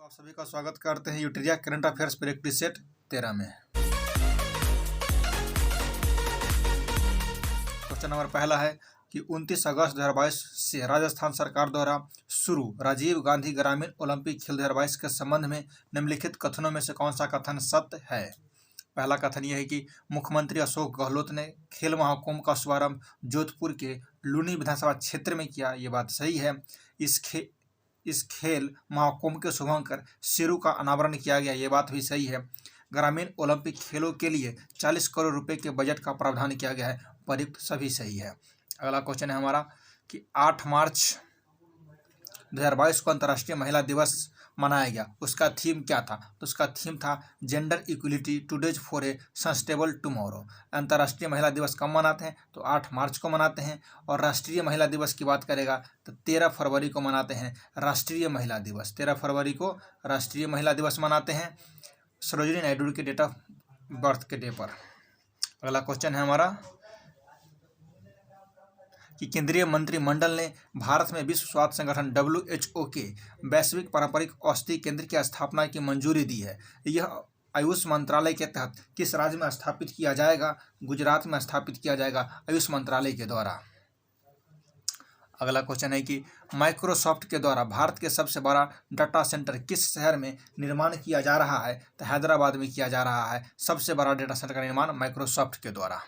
आप सभी का स्वागत करते हैं यूट्रिया करंट अफेयर्स प्रैक्टिस सेट 13 में। क्वेश्चन नंबर पहला है कि 29 अगस्त 2022 से राजस्थान सरकार द्वारा शुरू राजीव गांधी ग्रामीण ओलंपिक खेल 2022 के संबंध में निम्नलिखित कथनों में से कौन सा कथन सत्य है। पहला कथन यह है कि मुख्यमंत्री अशोक गहलोत ने खेल महाकुंभ का शुभारंभ जोधपुर के लूनी विधानसभा क्षेत्र में किया। ये बात सही है। इस खेल महाकुंभ के शुभंकर शेरू का अनावरण किया गया। ये बात भी सही है। ग्रामीण ओलंपिक खेलों के लिए 40 करोड़ रुपए के बजट का प्रावधान किया गया है। पर्याप्त सभी सही है। अगला क्वेश्चन है हमारा कि 8 मार्च 2022 को अंतर्राष्ट्रीय महिला दिवस मनाया गया। उसका थीम क्या था? तो उसका थीम था gender equality today's for a sustainable tomorrow. अंतर्राष्ट्रीय महिला दिवस कब मनाते हैं? तो 8 मार्च को मनाते हैं। और राष्ट्रीय महिला दिवस की बात करेगा तो 13 फरवरी को मनाते हैं राष्ट्रीय महिला दिवस। 13 फरवरी को राष्ट्रीय महिला दिवस मनाते हैं सरोजिनी नायडू के डेट ऑफ बर्थ के डे पर। अगला क्वेश्चन है हमारा कि केंद्रीय मंत्रिमंडल ने भारत में विश्व स्वास्थ्य संगठन WHO के वैश्विक पारंपरिक औषधि केंद्र की स्थापना की मंजूरी दी है। यह आयुष मंत्रालय के तहत किस राज्य में स्थापित किया जाएगा? गुजरात में स्थापित किया जाएगा आयुष मंत्रालय के द्वारा। अगला क्वेश्चन है कि माइक्रोसॉफ्ट के द्वारा भारत के सबसे बड़ा डाटा सेंटर किस शहर में निर्माण किया जा रहा है? तो हैदराबाद में किया जा रहा है सबसे बड़ा डाटा सेंटर का निर्माण माइक्रोसॉफ्ट के द्वारा।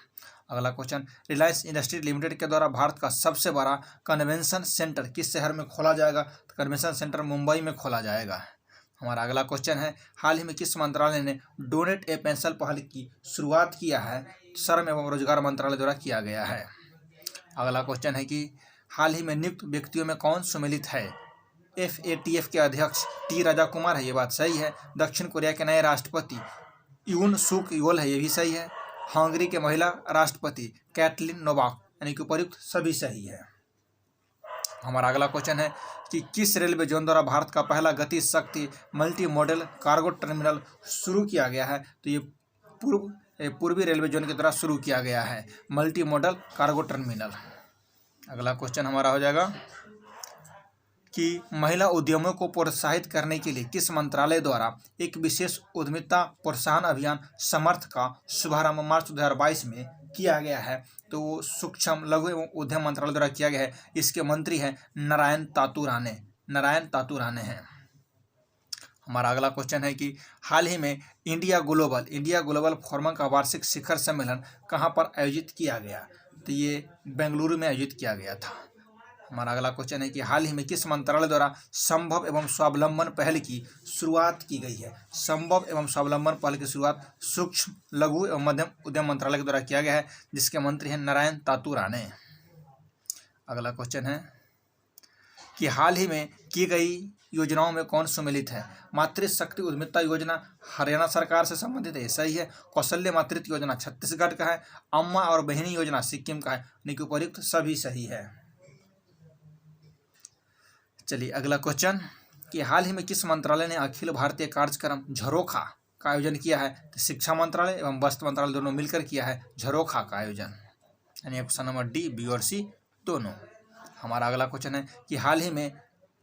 अगला क्वेश्चन रिलायंस इंडस्ट्री लिमिटेड के द्वारा भारत का सबसे बड़ा कन्वेंशन सेंटर किस शहर में खोला जाएगा? तो कन्वेंशन सेंटर मुंबई में खोला जाएगा। हमारा अगला क्वेश्चन है हाल ही में किस मंत्रालय ने डोनेट ए पेंशन पहल की शुरुआत किया है? श्रम एवं रोजगार मंत्रालय द्वारा किया गया है। अगला क्वेश्चन है कि हाल ही में नियुक्त व्यक्तियों में कौन सम्मिलित है? FATF के अध्यक्ष T राजा कुमार है। ये बात सही है। दक्षिण कोरिया के नए राष्ट्रपति यून सुक योल है। ये भी सही है। हंगरी के महिला राष्ट्रपति कैटलिन नोवाक यानी कि उपयुक्त सभी सही है। हमारा अगला क्वेश्चन है कि किस रेलवे जोन द्वारा भारत का पहला गति शक्ति मल्टी मॉडल कार्गो टर्मिनल शुरू किया गया है? तो ये पूर्वी रेलवे जोन के द्वारा शुरू किया गया है मल्टी मॉडल कार्गो टर्मिनल। अगला क्वेश्चन हमारा हो जाएगा कि महिला उद्यमों को प्रोत्साहित करने के लिए किस मंत्रालय द्वारा एक विशेष उद्यमिता प्रोत्साहन अभियान समर्थ का शुभारंभ मार्च 2022 में किया गया है? तो सूक्ष्म लघु एवं उद्यम मंत्रालय द्वारा किया गया है। इसके मंत्री हैं नारायण तातू राणे हैं। हमारा अगला क्वेश्चन है कि हाल ही में इंडिया ग्लोबल फोरम का वार्षिक शिखर सम्मेलन कहाँ पर आयोजित किया गया? तो ये बेंगलुरु में आयोजित किया गया था। हमारा अगला क्वेश्चन है कि हाल ही में किस मंत्रालय द्वारा संभव एवं स्वावलंबन पहल की शुरुआत की गई है? संभव एवं स्वावलंबन पहल की शुरुआत सूक्ष्म लघु एवं मध्यम उद्यम मंत्रालय के द्वारा किया गया है जिसके मंत्री हैं नारायण तातू राणे। अगला क्वेश्चन है कि हाल ही में की गई योजनाओं में कौन सम्मिलित है? मातृशक्ति उद्यमिता योजना हरियाणा सरकार से संबंधित है। सही है। कौशल्य मातृत्व योजना छत्तीसगढ़ का है। अम्मा और बहिनी योजना सिक्किम का है। यानी कि उपयुक्त सभी सही है। चलिए अगला क्वेश्चन कि हाल ही में किस मंत्रालय ने अखिल भारतीय कार्यक्रम झरोखा का आयोजन किया है? तो शिक्षा मंत्रालय एवं वस्त्र मंत्रालय दोनों मिलकर किया है झरोखा का आयोजन। यानी ऑप्शन नंबर डी, बी और सी दोनों। हमारा अगला क्वेश्चन है कि हाल ही में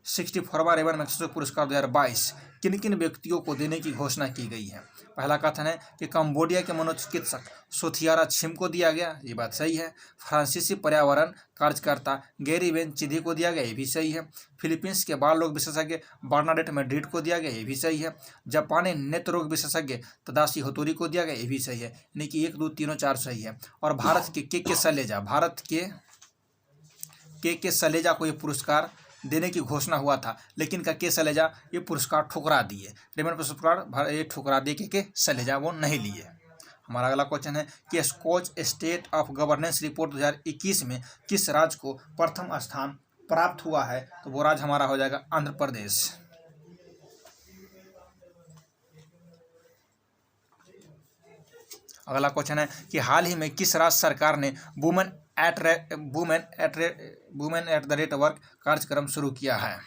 64वां रेवन मैग्सेसे पुरस्कार 2022 किन किन व्यक्तियों को देने की घोषणा की गई है? पहला कथन है कि कंबोडिया के मनोचिकित्सक सोथियारा छिम को दिया गया। ये बात सही है। फ्रांसीसी पर्यावरण कार्यकर्ता गैरी वेन चिधी को दिया गया। ये भी सही है। फिलीपींस के बाल रोग विशेषज्ञ बर्नाडेट मैड्रिड को दिया गया। ये भी सही है। जापानी नेत्र रोग विशेषज्ञ तदाशी होतोरी को दिया गया। ये भी सही है। यानी कि 1, 2, 3 और 4 सही है। और भारत के सलेजा को ये पुरस्कार देने की घोषणा हुआ था लेकिन के सलेजा ये पुरस्कार ठुकरा दिए। रेमन पुरस्कार ये ठुकरा दिए के सलेजा वो नहीं लिए। हमारा अगला क्वेश्चन है कि Skoch state of governance report 2021 में किस राज्य को प्रथम स्थान प्राप्त हुआ है? तो वो राज्य हमारा हो जाएगा आंध्र प्रदेश। अगला क्वेश्चन है कि हाल ही में किस राज्य सरकार ने women at the rate work कार्यक्रम शुरू किया है?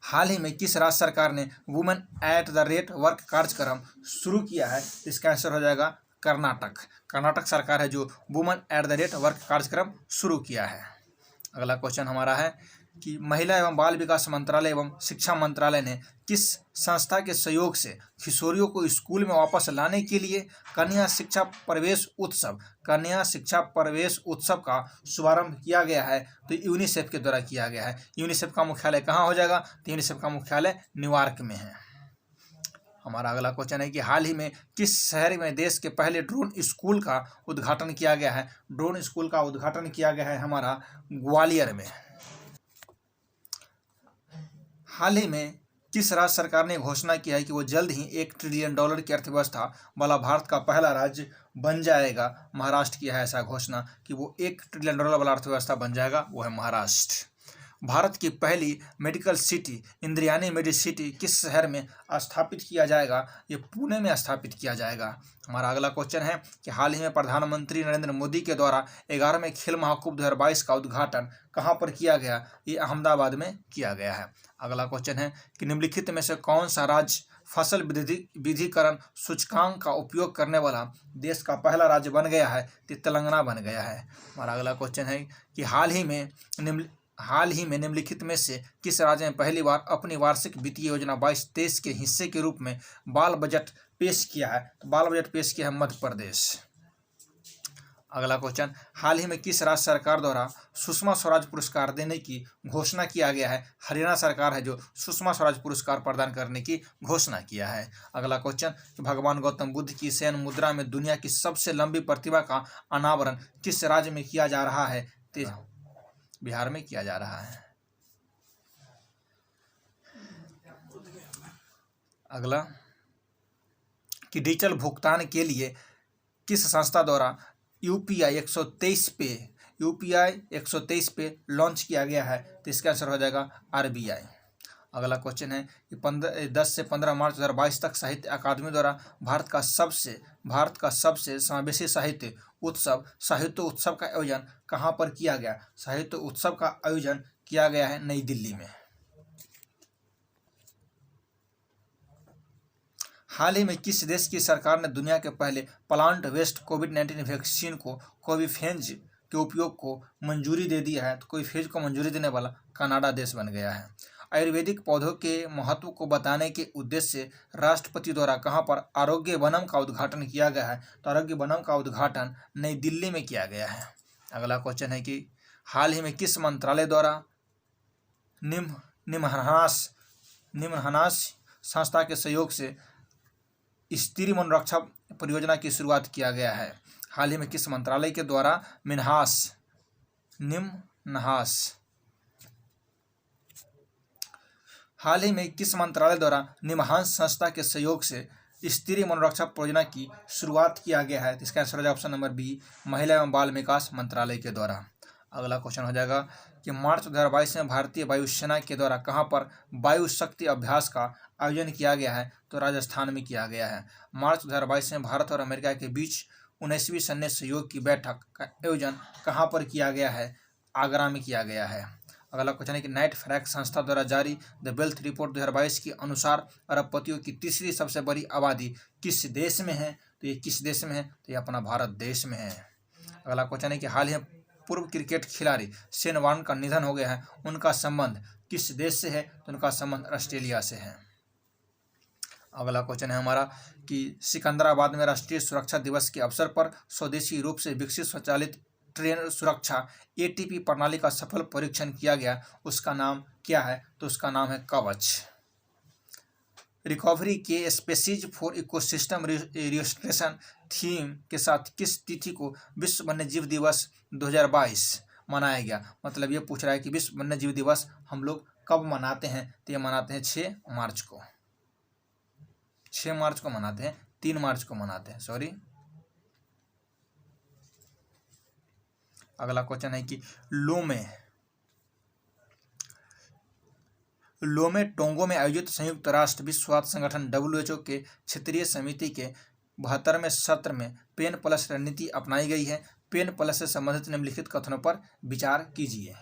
हाल ही में किस राज्य सरकार ने women at the rate work कार्यक्रम शुरू किया है? इसका आंसर हो जाएगा कर्नाटक सरकार है जो women at the rate work कार्यक्रम शुरू किया है। अगला क्वेश्चन हमारा है कि महिला एवं बाल विकास मंत्रालय एवं शिक्षा मंत्रालय ने किस संस्था के सहयोग से किशोरियों को स्कूल में वापस लाने के लिए कन्या शिक्षा प्रवेश उत्सव का शुभारंभ किया गया है? तो यूनिसेफ के द्वारा किया गया है। यूनिसेफ का मुख्यालय कहाँ हो जाएगा? तो यूनिसेफ का मुख्यालय न्यूयॉर्क में है। हमारा अगला क्वेश्चन है कि हाल ही में किस शहर में देश के पहले ड्रोन स्कूल का उद्घाटन किया गया है? ड्रोन स्कूल का उद्घाटन किया गया है हमारा ग्वालियर में। हाल ही में किस राज्य सरकार ने घोषणा की है कि वो जल्द ही $1 ट्रिलियन की अर्थव्यवस्था वाला भारत का पहला राज्य बन जाएगा? महाराष्ट्र की है ऐसा घोषणा कि वो $1 ट्रिलियन वाला अर्थव्यवस्था बन जाएगा, वो है महाराष्ट्र। भारत की पहली मेडिकल सिटी इंद्रायणी मेडिसिटी किस शहर में स्थापित किया जाएगा? ये पुणे में स्थापित किया जाएगा। हमारा अगला क्वेश्चन है कि हाल ही में प्रधानमंत्री नरेंद्र मोदी के द्वारा 11वें खेल महाकुंभ 2022 का उद्घाटन कहाँ पर किया गया? ये अहमदाबाद में किया गया है। अगला क्वेश्चन है कि निम्नलिखित में से कौन सा राज्य फसल विविधीकरण सूचकांक का उपयोग करने वाला देश का पहला राज्य बन गया है? तो तेलंगाना बन गया है। हमारा अगला क्वेश्चन है कि हाल ही में निम्नलिखित में से किस राज्य ने पहली बार अपनी वार्षिक वित्तीय योजना 22-23 के हिस्से के रूप में बाल बजट पेश किया है? तो बाल बजट पेश किया है मध्य प्रदेश। अगला क्वेश्चन, हाल ही में किस राज्य सरकार द्वारा सुषमा स्वराज पुरस्कार देने की घोषणा किया गया है? हरियाणा सरकार है जो सुषमा स्वराज पुरस्कार प्रदान करने की घोषणा किया है। अगला क्वेश्चन, भगवान गौतम बुद्ध की शयन मुद्रा में दुनिया की सबसे लंबी प्रतिमा का अनावरण किस राज्य में किया जा रहा है? बिहार में किया जा रहा है। अगला कि डिजिटल भुगतान के लिए किस संस्था द्वारा यूपीआई 123 पे लॉन्च किया गया है? तो इसका आंसर हो जाएगा आरबीआई। अगला क्वेश्चन है कि 10 से 15 मार्च 2022 तक साहित्य अकादमी द्वारा भारत का सबसे समावेशी साहित्य उत्सव का आयोजन कहाँ पर किया गया? साहित्य उत्सव का आयोजन किया गया है नई दिल्ली में। हाल ही में किस देश की सरकार ने दुनिया के पहले प्लांट बेस्ड कोविड-19 वैक्सीन कोविफेज के उपयोग को मंजूरी दे दिया है? तो कोविफेज को मंजूरी देने वाला कनाडा देश बन गया है। आयुर्वेदिक पौधों के महत्व को बताने के उद्देश्य से राष्ट्रपति द्वारा कहाँ पर आरोग्य वनम का उद्घाटन किया गया है? तो आरोग्य वनम का उद्घाटन नई दिल्ली में किया गया है। अगला क्वेश्चन है कि हाल ही में किस मंत्रालय द्वारा निम्नहास संस्था के सहयोग से स्त्री मनोरक्षा परियोजना की शुरुआत किया गया है? हाल ही में किस मंत्रालय के द्वारा हाल ही में किस मंत्रालय द्वारा निमहांस संस्था के सहयोग से स्त्री मनोरक्षा परियोजना की शुरुआत किया गया है? इसका आंसर हो जाएगा ऑप्शन नंबर बी, महिला एवं बाल विकास मंत्रालय के द्वारा। अगला क्वेश्चन हो जाएगा कि मार्च 2022 में भारतीय वायुसेना के द्वारा कहाँ पर वायु शक्ति अभ्यास का आयोजन किया गया है? तो राजस्थान में किया गया है। मार्च 2022 में भारत और अमेरिका के बीच 19वीं सैन्य सहयोग की बैठक का आयोजन कहाँ पर किया गया है? आगरा में किया गया है। अगला क्वेश्चन है कि नाइट फ्रैग संस्था द्वारा जारी द वेल्थ रिपोर्ट 2022 के अनुसार अरबपतियों की तीसरी सबसे बड़ी आबादी किस देश में है? तो ये किस देश में है? तो ये अपना भारत देश में है। अगला क्वेश्चन है कि हाल ही में पूर्व क्रिकेट खिलाड़ी शेन वॉर्न का निधन हो गया है, उनका संबंध किस देश से है? तो उनका संबंध ऑस्ट्रेलिया से है। अगला क्वेश्चन है हमारा कि सिकंदराबाद में राष्ट्रीय सुरक्षा दिवस के अवसर पर स्वदेशी रूप से विकसित स्वचालित ट्रेन सुरक्षा एटीपी प्रणाली का सफल परीक्षण किया गया, उसका नाम क्या है? तो उसका नाम है कवच। रिकवरी के species for ecosystem restoration theme के साथ किस तिथि को विश्व वन्यजीव दिवस 2022 मनाया गया? मतलब ये पूछ रहा है कि विश्व वन्यजीव दिवस हम लोग कब मनाते हैं? तो ये मनाते हैं 6 मार्च को। 6 मार्च को मनाते हैं, 3 मार्च को मनाते हैं, सॉरी। अगला क्वेश्चन है कि लोमे टोंगो में आयोजित संयुक्त राष्ट्र विश्व स्वास्थ्य संगठन WHO के क्षेत्रीय समिति के 72वें सत्र में पेन प्लस रणनीति अपनाई गई है। पेन प्लस से संबंधित निम्नलिखित कथनों पर विचार कीजिए।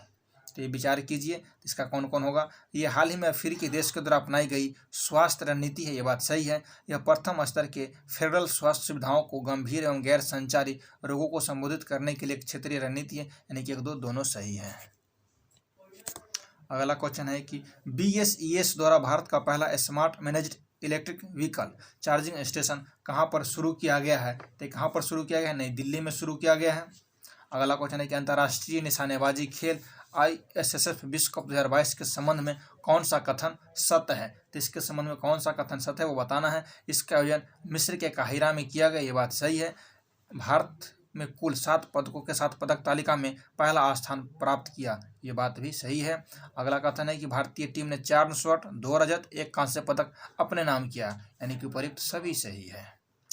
तो ये विचार कीजिए, इसका कौन कौन होगा? ये हाल ही में अफ्रीकी देश के द्वारा अपनाई गई स्वास्थ्य रणनीति है, ये बात सही है। यह प्रथम स्तर के फेडरल स्वास्थ्य सुविधाओं को गंभीर एवं गैर संचारी रोगों को संबोधित करने के लिए एक क्षेत्रीय रणनीति है, यानी कि 1, 2 दोनों सही है। अगला क्वेश्चन है कि BSES द्वारा भारत का पहला smart managed electric vehicle charging station कहाँ पर शुरू किया गया है? तो कहाँ पर शुरू किया गया है? नई दिल्ली में शुरू किया गया है। अगला क्वेश्चन है कि अंतर्राष्ट्रीय निशानेबाजी खेल ISSF विश्व कप 2022 के संबंध में कौन सा कथन सत्य है? तो इसके संबंध में कौन सा कथन सत्य है वो बताना है। इसका आयोजन मिस्र के काहिरा में किया गया, ये बात सही है। भारत में कुल 7 पदकों के साथ पदक तालिका में पहला स्थान प्राप्त किया, ये बात भी सही है। अगला कथन है कि भारतीय टीम ने 4 स्वर्ण 2 रजत 1 कांस्य पदक अपने नाम किया, यानी कि उपर्युक्त सभी सही है।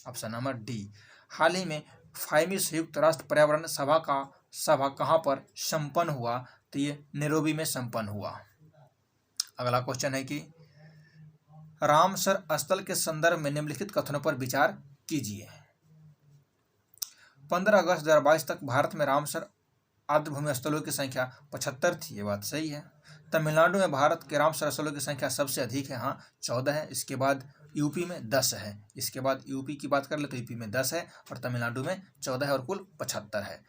Option number D. हाल ही में 5वीं संयुक्त राष्ट्र पर्यावरण सभा कहाँ पर संपन्न हुआ? तो ये नैरोबी में संपन्न हुआ। अगला क्वेश्चन है कि रामसर स्थल के संदर्भ में निम्नलिखित कथनों पर विचार कीजिए। 15 अगस्त 2022 तक भारत में रामसर आर्द्रभूमि स्थलों की संख्या 75 थी, ये बात सही है। तमिलनाडु में भारत के रामसर स्थलों की संख्या सबसे अधिक है, हाँ 14 है। इसके बाद यूपी में 10 है। इसके बाद यूपी की बात कर ले तो यूपी में 10 है और तमिलनाडु में 14 है और कुल 75 है।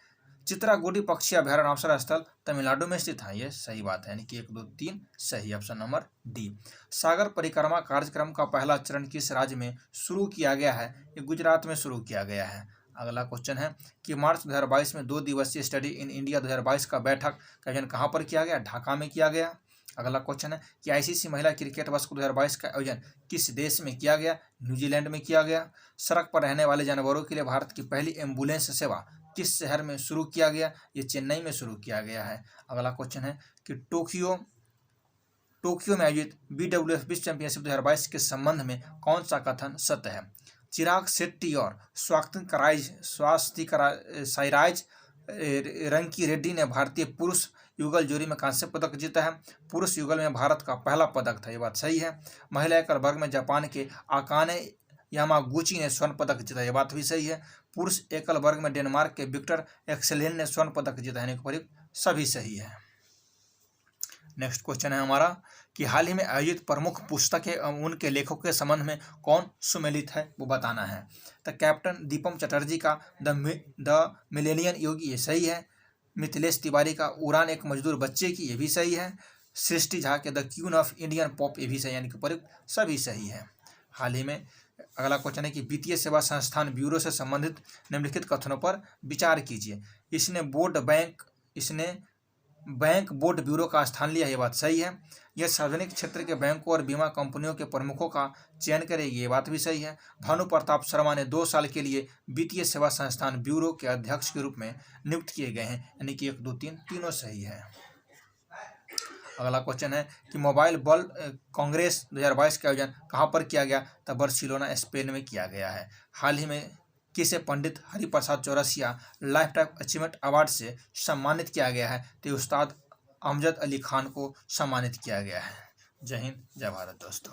चित्रागुडी पक्षी अभ्यारण्य रामसर स्थल तमिलनाडु में स्थित है, ये सही बात है, यानी कि 1 2 3 सही। Option number D. सागर परिक्रमा कार्यक्रम का पहला चरण किस राज्य में शुरू किया गया है? ये गुजरात में शुरू किया गया है। अगला क्वेश्चन है कि मार्च 2022 में 2 दिवसीय स्टडी इन इंडिया 2022 का बैठक का आयोजन कहाँ पर किया गया? ढाका में किया गया। अगला क्वेश्चन है कि ICC महिला क्रिकेट वर्ष 2022 का आयोजन किस देश में किया गया? न्यूजीलैंड में किया गया। सड़क पर रहने वाले जानवरों के लिए भारत की पहली एम्बुलेंस सेवा किस शहर में शुरू किया गया? ये चेन्नई में शुरू किया गया है। अगला क्वेश्चन है कि टोक्यो में आयोजित BWF विश्व चैंपियनशिप 2022 के संबंध में कौन सा कथन सत्य है? चिराग शेट्टी और साईराज रंकी रेड्डी ने भारतीय पुरुष युगल जोड़ी में कांस्य पदक जीता है। पुरुष युगल में भारत का पहला पदक था, ये बात सही है। महिला एकल वर्ग में जापान के आकाने यामागुची ने स्वर्ण पदक जीता, ये बात भी सही है। पुरुष एकल वर्ग में डेनमार्क के विक्टर एक्सेलेन ने स्वर्ण पदक जीता, यानी कि सभी सही है। नेक्स्ट क्वेश्चन है हमारा कि हाल ही में आयोजित प्रमुख पुस्तकें उनके लेखकों के संबंध में कौन सुमेलित है वो बताना है। तो कैप्टन दीपम चटर्जी का द मिलेनियन योगी, ये सही है। मिथिलेश तिवारी का उड़ान एक मजदूर बच्चे की, ये भी सही है। सृष्टि झा के the queen of Indian pop, ये भी सही, यानी कि सभी सही है। हाल ही में अगला क्वेश्चन है कि वित्तीय सेवा संस्थान ब्यूरो से संबंधित निम्नलिखित कथनों पर विचार कीजिए। इसने बैंक बोर्ड ब्यूरो का स्थान लिया, ये बात सही है। यह सार्वजनिक क्षेत्र के बैंकों और बीमा कंपनियों के प्रमुखों का चयन करेगी, ये बात भी सही है। भानु प्रताप शर्मा ने 2 साल के लिए वित्तीय सेवा संस्थान ब्यूरो के अध्यक्ष के रूप में नियुक्त किए गए हैं, यानी कि 1 2 3 तीनों सही है। अगला क्वेश्चन है कि मोबाइल वर्ल्ड कांग्रेस 2022 का आयोजन कहाँ पर किया गया? तो बार्सिलोना स्पेन में किया गया है। हाल ही में किसे Pandit Hariprasad Chaurasia lifetime achievement award से सम्मानित किया गया है? तो उस्ताद अमजद अली खान को सम्मानित किया गया है। जय हिंद, जय भारत दोस्तों।